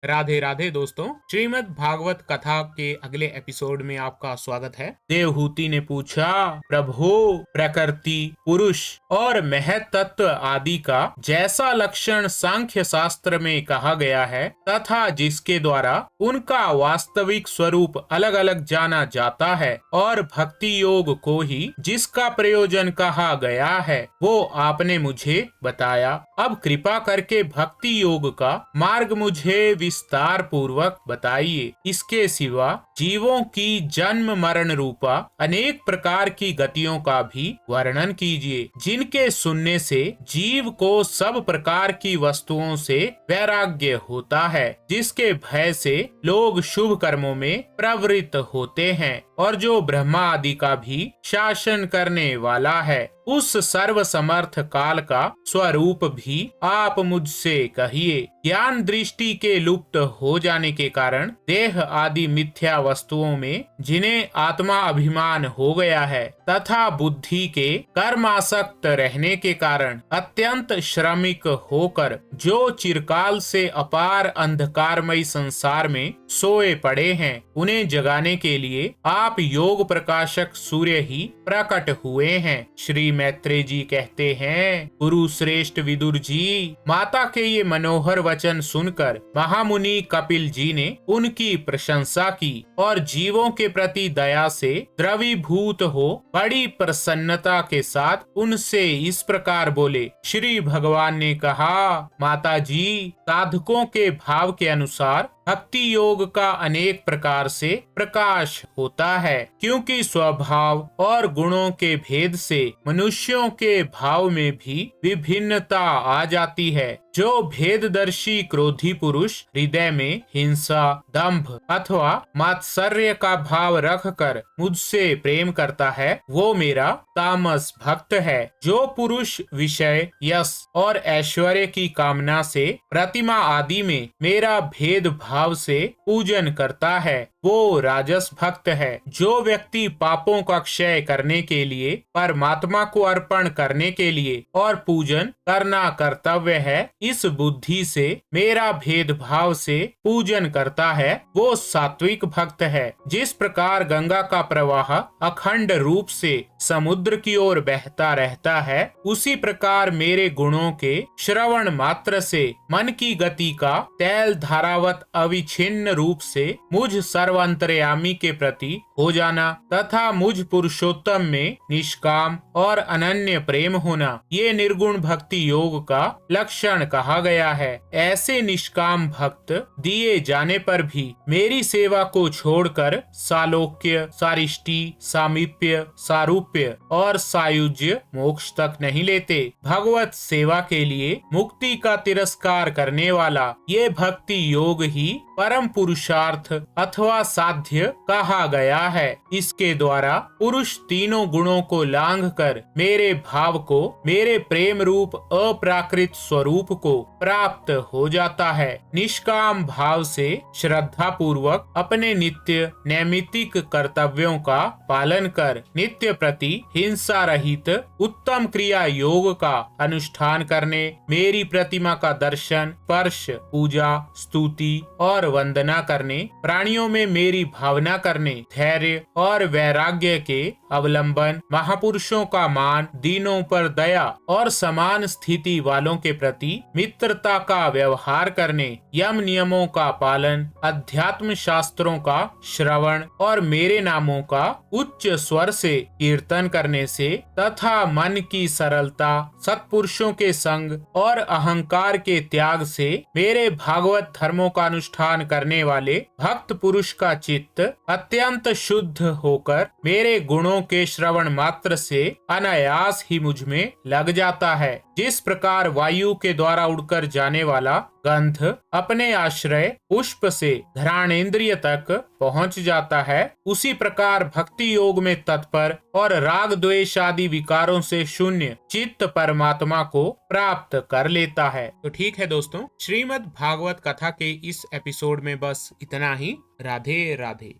राधे राधे दोस्तों। श्रीमद् भागवत कथा के अगले एपिसोड में आपका स्वागत है। देवहूति ने पूछा, प्रभु, प्रकृति, पुरुष और महत तत्व आदि का जैसा लक्षण सांख्य शास्त्र में कहा गया है तथा जिसके द्वारा उनका वास्तविक स्वरूप अलग अलग जाना जाता है और भक्ति योग को ही जिसका प्रयोजन कहा गया है वो आपने मुझे बताया। अब कृपा करके भक्ति योग का मार्ग मुझे विस्तार पूर्वक बताइए। इसके सिवा जीवों की जन्म मरण रूपा अनेक प्रकार की गतियों का भी वर्णन कीजिए, जिनके सुनने से जीव को सब प्रकार की वस्तुओं से वैराग्य होता है, जिसके भय से लोग शुभ कर्मों में प्रवृत्त होते हैं और जो ब्रह्मा आदि का भी शासन करने वाला है। उस सर्व समर्थ काल का स्वरूप भी आप मुझसे कहिए। ज्ञान दृष्टि के लुप्त हो जाने के कारण देह आदि मिथ्या वस्तुओं में जिन्हें आत्मा अभिमान हो गया है तथा बुद्धि के कर्मासक्त रहने के कारण अत्यंत श्रमिक होकर जो चिरकाल से अपार अंधकारमय संसार में सोए पड़े हैं, उन्हें जगाने के लिए आप योग प्रकाशक सूर्य ही प्रकट हुए हैं। श्री मैत्रेय जी कहते हैं, गुरु श्रेष्ठ विदुर जी, माता के ये मनोहर वचन सुनकर महामुनि कपिल जी ने उनकी प्रशंसा की और जीवों के प्रति दया से द्रवीभूत हो बड़ी प्रसन्नता के साथ उनसे इस प्रकार बोले। श्री भगवान ने कहा, माता जी, साधकों के भाव के अनुसार भक्ति योग का अनेक प्रकार से प्रकाश होता है, क्योंकि स्वभाव और गुणों के भेद से मनुष्यों के भाव में भी विभिन्नता आ जाती है। जो भेददर्शी क्रोधी पुरुष हृदय में हिंसा, दंभ अथवा मात्सर्य का भाव रखकर मुझसे प्रेम करता है, वो मेरा तामस भक्त है। जो पुरुष विषय, यश और ऐश्वर्य की कामना से प्रतिमा आदि में मेरा भेद भाव से पूजन करता है, वो राजस भक्त है। जो व्यक्ति पापों का क्षय करने के लिए, परमात्मा को अर्पण करने के लिए और पूजन करना कर्तव्य है, इस बुद्धि से मेरा भेदभाव से पूजन करता है, वो सात्विक भक्त है। जिस प्रकार गंगा का प्रवाह अखंड रूप से समुद्र की ओर बहता रहता है, उसी प्रकार मेरे गुणों के श्रवण मात्र से मन की गति का तैल धारावत अविच्छिन्न रूप से मुझ सर्वांतर्यामी के प्रति हो जाना तथा मुझ पुरुषोत्तम में निष्काम और अनन्य प्रेम होना, ये निर्गुण भक्ति योग का लक्षण कहा गया है। ऐसे निष्काम भक्त दिए जाने पर भी मेरी सेवा को छोड़कर सालोक्य, सारिष्टि, सामीप्य, सारूप्य और सायुज्य मोक्ष तक नहीं लेते। भगवत सेवा के लिए मुक्ति का तिरस्कार करने वाला ये भक्ति योग ही परम पुरुषार्थ अथवा साध्य कहा गया है। इसके द्वारा पुरुष तीनों गुणों को लांघकर मेरे भाव को, मेरे प्रेम रूप अप्राकृत स्वरूप को प्राप्त हो जाता है। निष्काम भाव से श्रद्धा पूर्वक अपने नित्य नैमित्तिक कर्तव्यों का पालन कर नित्य प्रति हिंसा रहित उत्तम क्रिया योग का अनुष्ठान करने, मेरी प्रतिमा का दर्शन, स्पर्श, पूजा, स्तुति और वंदना करने, प्राणियों में मेरी भावना करने, धैर्य और वैराग्य के अवलंबन, महापुरुषों का मान, दीनों पर दया और समान स्थिति वालों के प्रति मित्रता का व्यवहार करने, यम नियमों का पालन, अध्यात्म शास्त्रों का श्रवण और मेरे नामों का उच्च स्वर से कीर्तन करने से तथा मन की सरलता, सत्पुरुषों के संग और अहंकार के त्याग से मेरे भागवत धर्मों का अनुष्ठान करने वाले भक्त पुरुष का चित्त अत्यंत शुद्ध होकर मेरे गुणों के श्रवण मात्र से अनायास ही मुझ में लग जाता है। जिस प्रकार वायु के द्वारा उड़कर जाने वाला गंध अपने आश्रय पुष्प से घ्राणेन्द्रिय तक पहुंच जाता है, उसी प्रकार भक्ति योग में तत्पर और राग द्वेष आदि विकारों से शून्य चित्त परमात्मा को प्राप्त कर लेता है। तो ठीक है दोस्तों, श्रीमद् भागवत कथा के इस एपिसोड में बस इतना ही। राधे राधे।